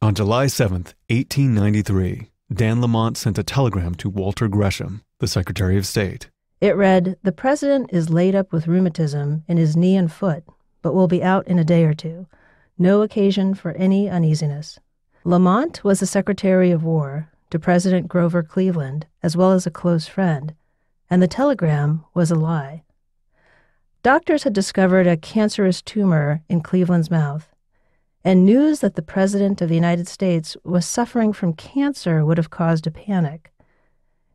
On July 7th, 1893, Dan Lamont sent a telegram to Walter Gresham, the Secretary of State. It read, "The president is laid up with rheumatism in his knee and foot, but will be out in a day or two. No occasion for any uneasiness." Lamont was the Secretary of War to President Grover Cleveland, as well as a close friend, and the telegram was a lie. Doctors had discovered a cancerous tumor in Cleveland's mouth, and news that the President of the United States was suffering from cancer would have caused a panic.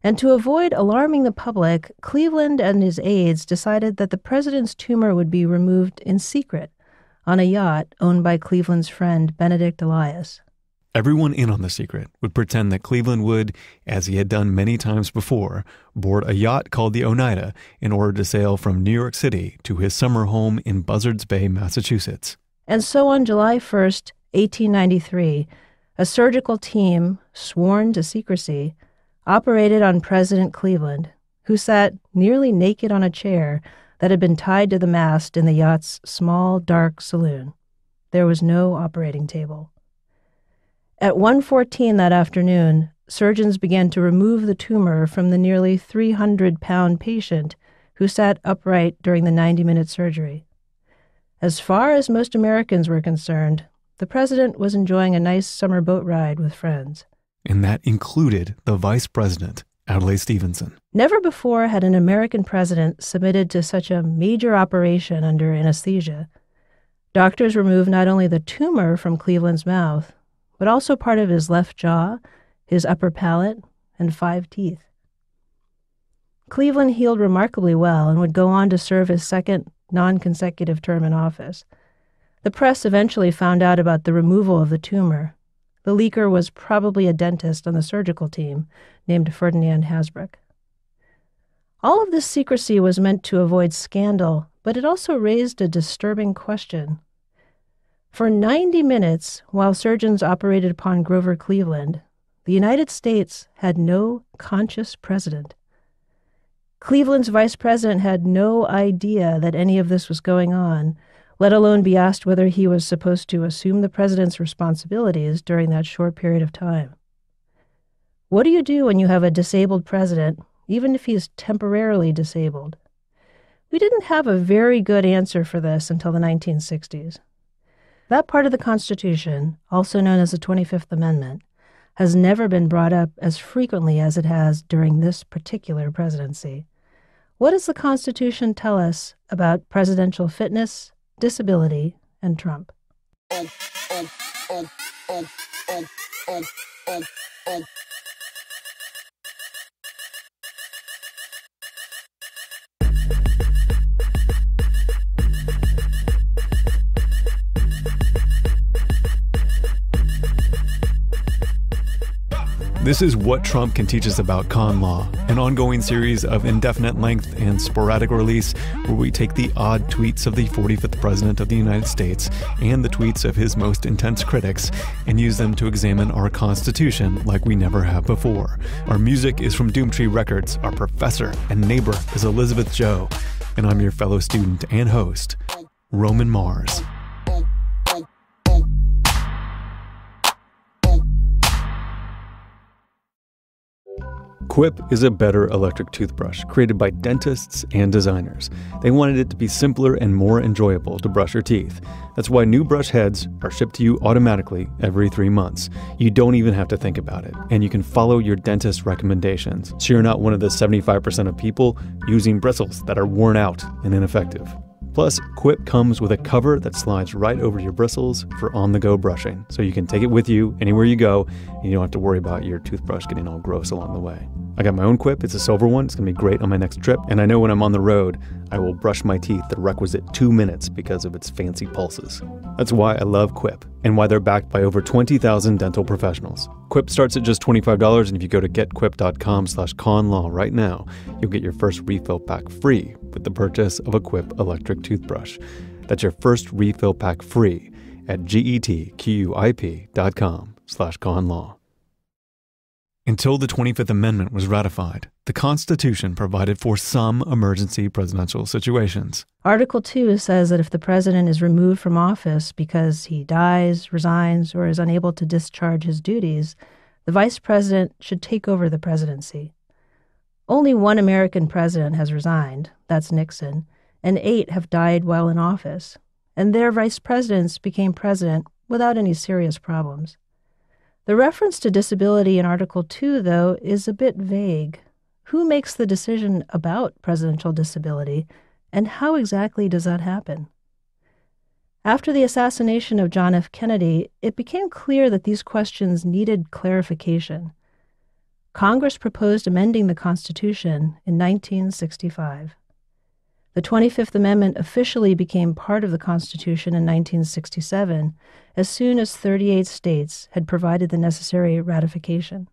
And to avoid alarming the public, Cleveland and his aides decided that the president's tumor would be removed in secret on a yacht owned by Cleveland's friend Benedict Elias. Everyone in on the secret would pretend that Cleveland would, as he had done many times before, board a yacht called the Oneida in order to sail from New York City to his summer home in Buzzards Bay, Massachusetts. And so on July 1st, 1893, a surgical team, sworn to secrecy, operated on President Cleveland, who sat nearly naked on a chair that had been tied to the mast in the yacht's small, dark saloon. There was no operating table. At 1:14 that afternoon, surgeons began to remove the tumor from the nearly 300-pound patient who sat upright during the 90-minute surgery. As far as most Americans were concerned, the president was enjoying a nice summer boat ride with friends. And that included the vice president, Adlai Stevenson. Never before had an American president submitted to such a major operation under anesthesia. Doctors removed not only the tumor from Cleveland's mouth, but also part of his left jaw, his upper palate, and 5 teeth. Cleveland healed remarkably well and would go on to serve his second non-consecutive term in office. The press eventually found out about the removal of the tumor. The leaker was probably a dentist on the surgical team named Ferdinand Hasbrouck. All of this secrecy was meant to avoid scandal, but it also raised a disturbing question. For 90 minutes, while surgeons operated upon Grover Cleveland, the United States had no conscious president. Cleveland's vice president had no idea that any of this was going on, let alone be asked whether he was supposed to assume the president's responsibilities during that short period of time. What do you do when you have a disabled president, even if he's temporarily disabled? We didn't have a very good answer for this until the 1960s. That part of the Constitution, also known as the 25th Amendment, has never been brought up as frequently as it has during this particular presidency. What does the Constitution tell us about presidential fitness, disability, and Trump? This is What Trump Can Teach Us About Con Law, an ongoing series of indefinite length and sporadic release where we take the odd tweets of the 45th President of the United States and the tweets of his most intense critics and use them to examine our Constitution like we never have before. Our music is from Doomtree Records, our professor and neighbor is Elizabeth Joe, and I'm your fellow student and host, Roman Mars. Quip is a better electric toothbrush created by dentists and designers. They wanted it to be simpler and more enjoyable to brush your teeth. That's why new brush heads are shipped to you automatically every 3 months. You don't even have to think about it, and you can follow your dentist's recommendations, so you're not one of the 75% of people using bristles that are worn out and ineffective. Plus, Quip comes with a cover that slides right over your bristles for on-the-go brushing, so you can take it with you anywhere you go, and you don't have to worry about your toothbrush getting all gross along the way. I got my own Quip. It's a silver one. It's going to be great on my next trip, and I know when I'm on the road, I will brush my teeth the requisite 2 minutes because of its fancy pulses. That's why I love Quip, and why they're backed by over 20,000 dental professionals. Quip starts at just $25, and if you go to getquip.com/conlaw right now, you'll get your first refill pack free with the purchase of a Quip electric toothbrush. That's your first refill pack free at getquip.com/conlaw. Until the 25th Amendment was ratified, the Constitution provided for some emergency presidential situations. Article 2 says that if the president is removed from office because he dies, resigns, or is unable to discharge his duties, the vice president should take over the presidency. Only one American president has resigned, that's Nixon, and 8 have died while in office, and their vice presidents became president without any serious problems. The reference to disability in Article 2, though, is a bit vague. Who makes the decision about presidential disability, and how exactly does that happen? After the assassination of John F. Kennedy, it became clear that these questions needed clarification. Congress proposed amending the Constitution in 1965. The 25th Amendment officially became part of the Constitution in 1967, as soon as 38 states had provided the necessary ratification.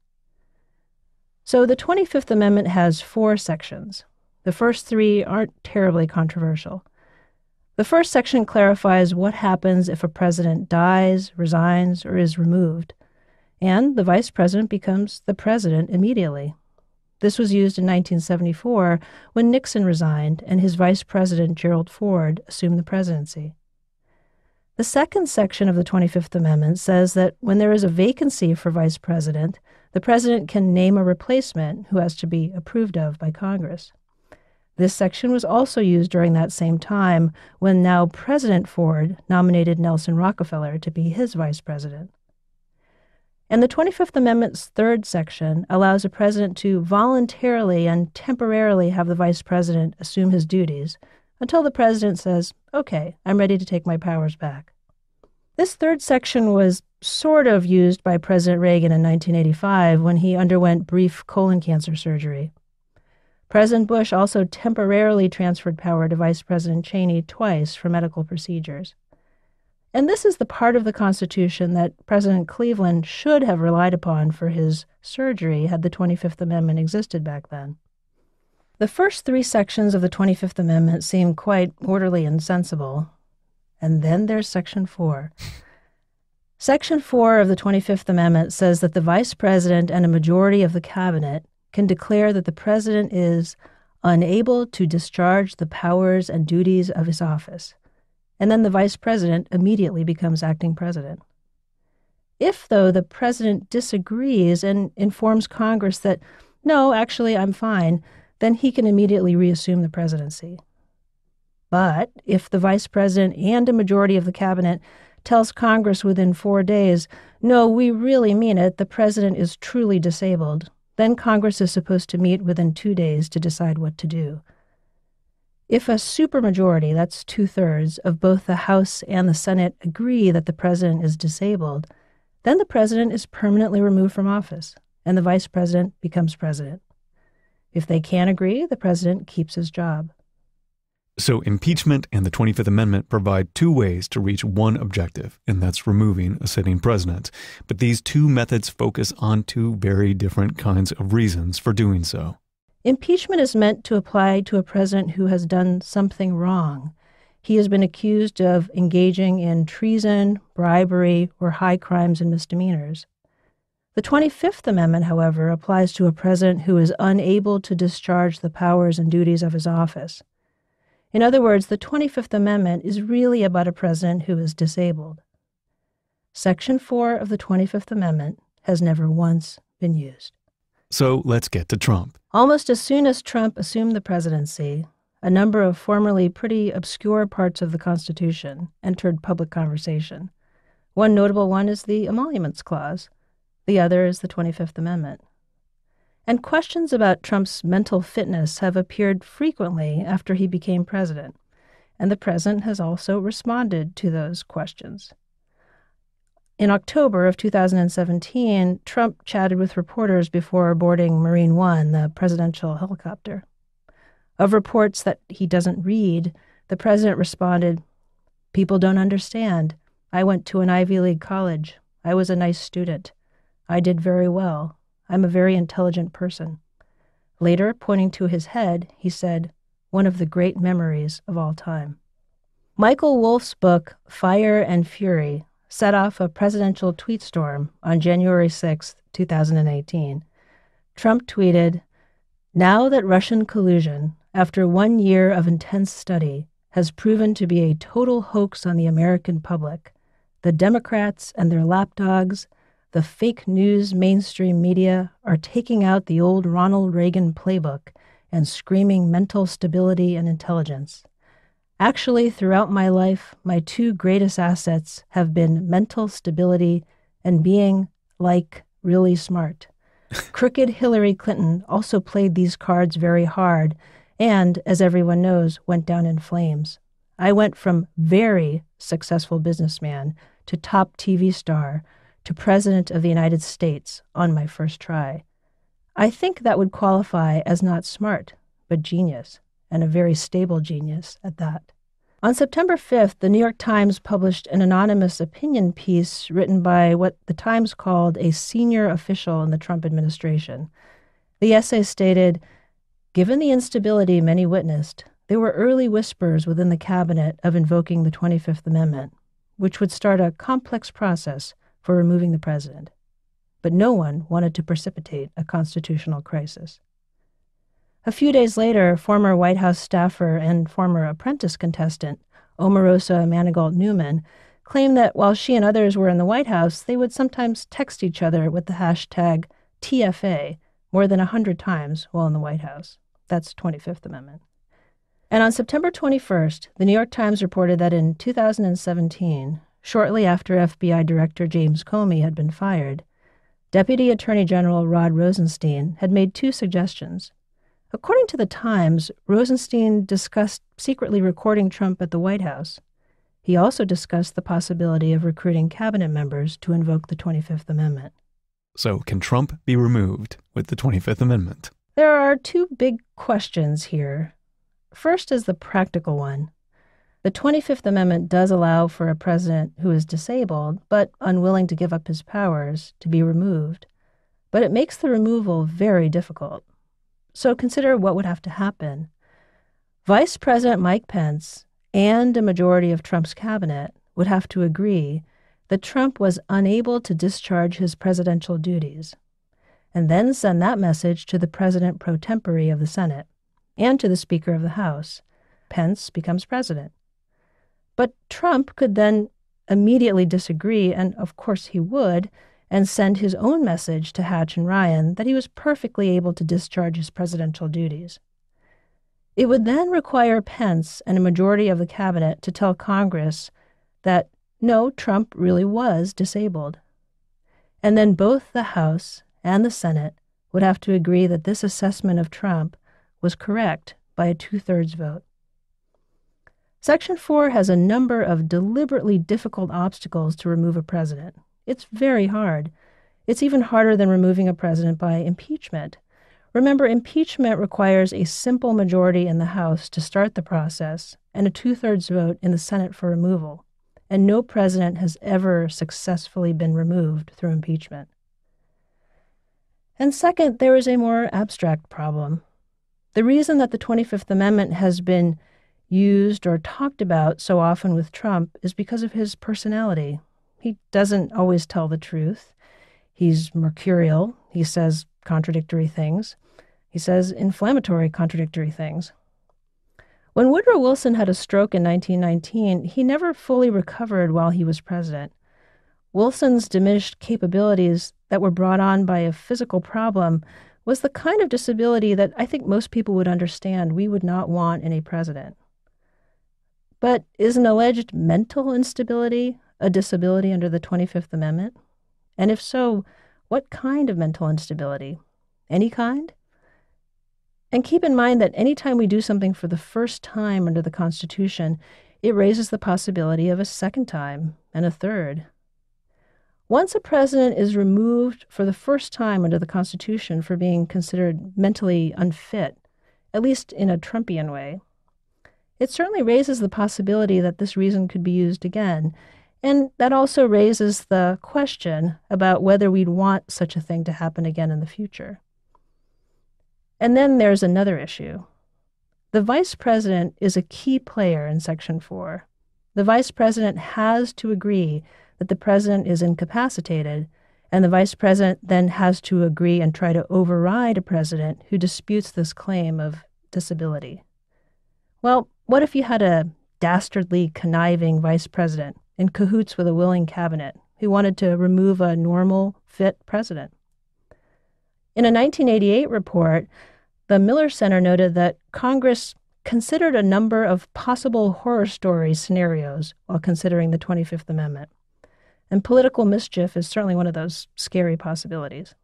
So the 25th Amendment has 4 sections. The first 3 aren't terribly controversial. The first section clarifies what happens if a president dies, resigns, or is removed, and the vice president becomes the president immediately. This was used in 1974 when Nixon resigned and his vice president, Gerald Ford, assumed the presidency. The second section of the 25th Amendment says that when there is a vacancy for vice president, the president can name a replacement who has to be approved of by Congress. This section was also used during that same time when now President Ford nominated Nelson Rockefeller to be his vice president. And the 25th Amendment's third section allows a president to voluntarily and temporarily have the vice president assume his duties until the president says, "Okay, I'm ready to take my powers back." This third section was sort of used by President Reagan in 1985 when he underwent brief colon cancer surgery. President Bush also temporarily transferred power to Vice President Cheney twice for medical procedures. And this is the part of the Constitution that President Cleveland should have relied upon for his surgery had the 25th Amendment existed back then. The first 3 sections of the 25th Amendment seem quite orderly and sensible. And then there's Section 4. Section 4 of the 25th Amendment says that the vice president and a majority of the cabinet can declare that the president is unable to discharge the powers and duties of his office, and then the vice president immediately becomes acting president. If, though, the president disagrees and informs Congress that, "No, actually, I'm fine," then he can immediately reassume the presidency. But if the vice president and a majority of the cabinet tells Congress within 4 days, "No, we really mean it, the president is truly disabled," then Congress is supposed to meet within 2 days to decide what to do. If a supermajority, that's 2/3, of both the House and the Senate agree that the president is disabled, then the president is permanently removed from office, and the vice president becomes president. If they can't agree, the president keeps his job. So impeachment and the 25th Amendment provide 2 ways to reach one objective, and that's removing a sitting president. But these 2 methods focus on 2 very different kinds of reasons for doing so. Impeachment is meant to apply to a president who has done something wrong. He has been accused of engaging in treason, bribery, or high crimes and misdemeanors. The 25th Amendment, however, applies to a president who is unable to discharge the powers and duties of his office. In other words, the 25th Amendment is really about a president who is disabled. Section 4 of the 25th Amendment has never once been used. So let's get to Trump. Almost as soon as Trump assumed the presidency, a number of formerly pretty obscure parts of the Constitution entered public conversation. One notable one is the Emoluments Clause. The other is the 25th Amendment. And questions about Trump's mental fitness have appeared frequently after he became president, and the president has also responded to those questions. In October of 2017, Trump chatted with reporters before boarding Marine One, the presidential helicopter. Of reports that he doesn't read, the president responded, "People don't understand. I went to an Ivy League college. I was a nice student. I did very well. I'm a very intelligent person." Later, pointing to his head, he said, "One of the great memories of all time." Michael Wolff's book, Fire and Fury, set off a presidential tweet storm on January 6, 2018. Trump tweeted, "Now that Russian collusion, after 1 year of intense study, has proven to be a total hoax on the American public, the Democrats and their lapdogs, the fake news mainstream media are taking out the old Ronald Reagan playbook and screaming mental stability and intelligence. Actually, throughout my life, my two greatest assets have been mental stability and being, really smart. Crooked Hillary Clinton also played these cards very hard and, as everyone knows, went down in flames. I went from very successful businessman to top TV star to President of the United States on my first try. I think that would qualify as not smart, but genius, and a very stable genius at that." On September 5th, the New York Times published an anonymous opinion piece written by what the Times called a senior official in the Trump administration. The essay stated, "Given the instability many witnessed, there were early whispers within the cabinet of invoking the 25th Amendment, which would start a complex process for removing the president. But no one wanted to precipitate a constitutional crisis." A few days later, former White House staffer and former Apprentice contestant Omarosa Manigault Newman claimed that while she and others were in the White House, they would sometimes text each other with the hashtag TFA more than 100 times while in the White House. That's 25th Amendment. And on September 21st, the New York Times reported that in 2017, shortly after FBI Director James Comey had been fired, Deputy Attorney General Rod Rosenstein had made 2 suggestions. According to the Times, Rosenstein discussed secretly recording Trump at the White House. He also discussed the possibility of recruiting cabinet members to invoke the 25th Amendment. So can Trump be removed with the 25th Amendment? There are 2 big questions here. First is the practical one. The 25th Amendment does allow for a president who is disabled, but unwilling to give up his powers, to be removed. But it makes the removal very difficult. So consider what would have to happen. Vice President Mike Pence and a majority of Trump's cabinet would have to agree that Trump was unable to discharge his presidential duties, and then send that message to the president pro tempore of the Senate and to the Speaker of the House. Pence becomes president. But Trump could then immediately disagree, and of course he would, and send his own message to Hatch and Ryan that he was perfectly able to discharge his presidential duties. It would then require Pence and a majority of the cabinet to tell Congress that, no, Trump really was disabled. And then both the House and the Senate would have to agree that this assessment of Trump was correct by a 2/3 vote. Section 4 has a number of deliberately difficult obstacles to remove a president. It's very hard. It's even harder than removing a president by impeachment. Remember, impeachment requires a simple majority in the House to start the process and a 2/3 vote in the Senate for removal. And no president has ever successfully been removed through impeachment. And second, there is a more abstract problem. The reason that the 25th Amendment has been used or talked about so often with Trump is because of his personality. He doesn't always tell the truth. He's mercurial. He says contradictory things. He says inflammatory contradictory things. When Woodrow Wilson had a stroke in 1919, he never fully recovered while he was president. Wilson's diminished capabilities that were brought on by a physical problem was the kind of disability that I think most people would understand we would not want in a president. But is an alleged mental instability a disability under the 25th Amendment? And if so, what kind of mental instability? Any kind? And keep in mind that anytime we do something for the first time under the Constitution, it raises the possibility of a second time and a third. Once a president is removed for the first time under the Constitution for being considered mentally unfit, at least in a Trumpian way, it certainly raises the possibility that this reason could be used again. And that also raises the question about whether we'd want such a thing to happen again in the future. And then there's another issue. The vice president is a key player in Section 4. The vice president has to agree that the president is incapacitated And the vice president then has to agree and try to override a president who disputes this claim of disability. Well, what if you had a dastardly, conniving vice president in cahoots with a willing cabinet who wanted to remove a normal, fit president? In a 1988 report, the Miller Center noted that Congress considered a number of possible horror story scenarios while considering the 25th Amendment. And political mischief is certainly one of those scary possibilities.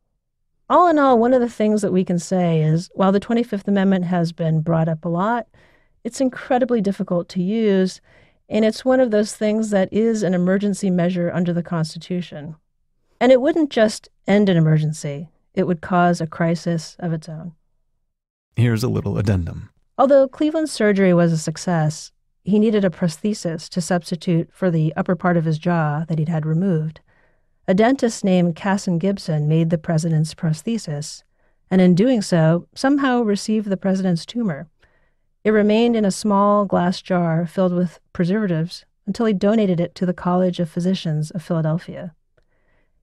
All in all, one of the things that we can say is, while the 25th Amendment has been brought up a lot, it's incredibly difficult to use, and it's one of those things that is an emergency measure under the Constitution. And it wouldn't just end an emergency, it would cause a crisis of its own. Here's a little addendum. Although Cleveland's surgery was a success, he needed a prosthesis to substitute for the upper part of his jaw that he'd had removed. A dentist named Casson Gibson made the president's prosthesis, and in doing so, somehow received the president's tumor. It remained in a small glass jar filled with preservatives until he donated it to the College of Physicians of Philadelphia.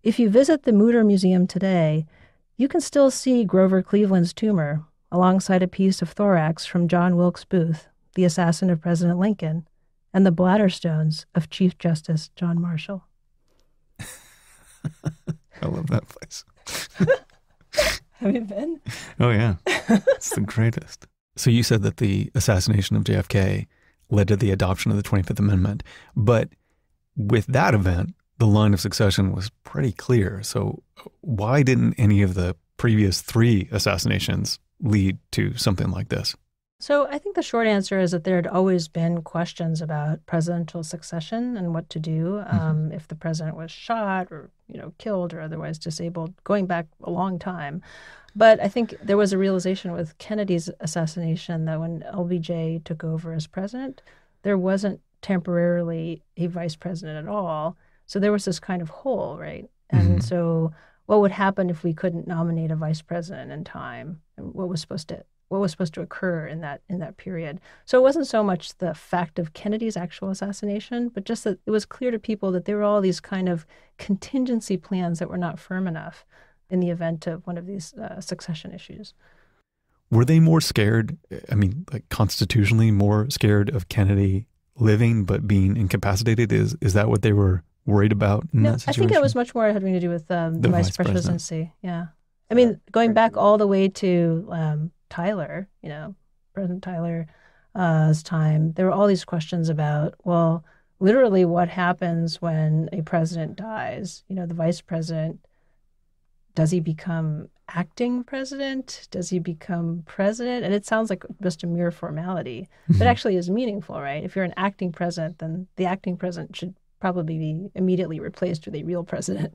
If you visit the Mutter Museum today, you can still see Grover Cleveland's tumor alongside a piece of thorax from John Wilkes Booth, the assassin of President Lincoln, and the bladder stones of Chief Justice John Marshall. I love that place. Have you been? Oh, yeah. It's the greatest. So you said that the assassination of JFK led to the adoption of the 25th Amendment. But with that event, the line of succession was pretty clear. So why didn't any of the previous 3 assassinations lead to something like this? So I think the short answer is that there had always been questions about presidential succession and what to do if the president was shot or, killed or otherwise disabled, going back a long time. But I think there was a realization with Kennedy's assassination that when LBJ took over as president, there wasn't temporarily a vice president at all. So there was this kind of hole, right? And so what would happen if we couldn't nominate a vice president in time? And what was supposed to occur in that period? So it wasn't so much the fact of Kennedy's actual assassination, but just that it was clear to people that there were all these kind of contingency plans that were not firm enough in the event of one of these succession issues. Were they more scared, constitutionally more scared of Kennedy living but being incapacitated? Is that what they were worried about in that situation? I think it was much more having to do with the vice presidency. Yeah. I mean, going back all the way to Tyler, President Tyler's time, there were all these questions about, well, literally what happens when a president dies? The vice president, does he become acting president? Does he become president? And it sounds like just a mere formality, but actually is meaningful, right? If you're an acting president, then the acting president should probably be immediately replaced with a real president.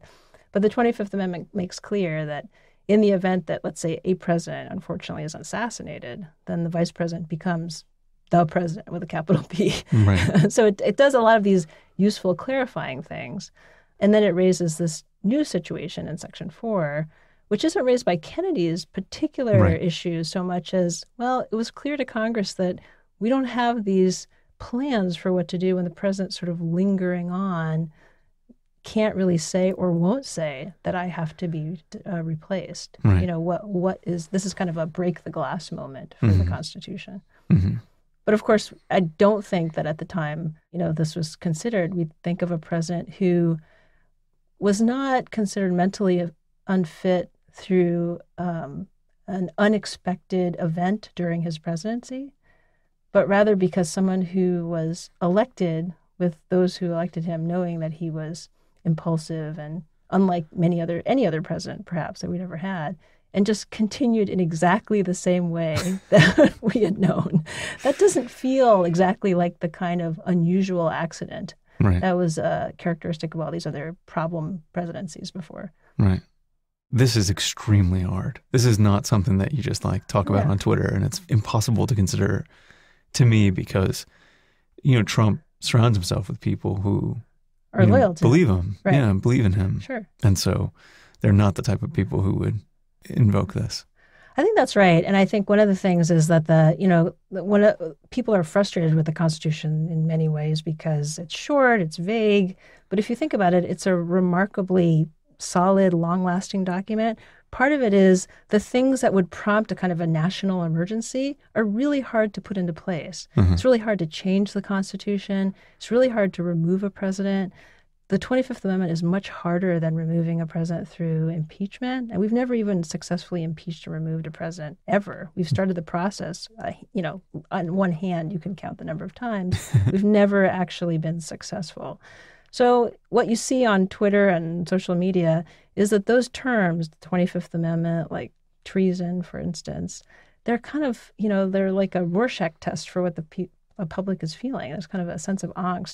But the 25th Amendment makes clear that in the event that, let's say, a president, unfortunately, is assassinated, then the vice president becomes the president with a capital P. Right. So it does a lot of these useful clarifying things. And then it raises this new situation in Section 4, which isn't raised by Kennedy's particular issues so much as, well, it was clear to Congress that we don't have these plans for what to do when the president's sort of lingering on, can't really say or won't say that I have to be replaced. Right. This is kind of a break the glass moment for the Constitution. But of course, I don't think that at the time, this was considered. We think of a president who was not considered mentally unfit through an unexpected event during his presidency, but rather because someone who was elected with those who elected him knowing that he was impulsive and unlike any other president perhaps that we'd ever had, and just continued in exactly the same way that we had known. That doesn't feel exactly like the kind of unusual accident that was characteristic of all these other problem presidencies before. Right. This is extremely hard. This is not something that you just talk about on Twitter, and it's impossible to consider to me because, Trump surrounds himself with people who are loyal to believe him. Right. Yeah, believe in him. Sure. And so they're not the type of people who would invoke this. I think that's right. And I think one of the things is that people are frustrated with the Constitution in many ways because it's short, it's vague. But if you think about it, it's a remarkably solid, long-lasting document. Part of it is the things that would prompt a kind of a national emergency are really hard to put into place. It's really hard to change the Constitution. It's really hard to remove a president. The 25th Amendment is much harder than removing a president through impeachment. And we've never even successfully impeached or removed a president, ever. We've started the process. On one hand, you can count the number of times. We've never actually been successful. So what you see on Twitter and social media is that those terms, the 25th Amendment, like treason, for instance, they're kind of, they're like a Rorschach test for what the public is feeling. There's kind of a sense of angst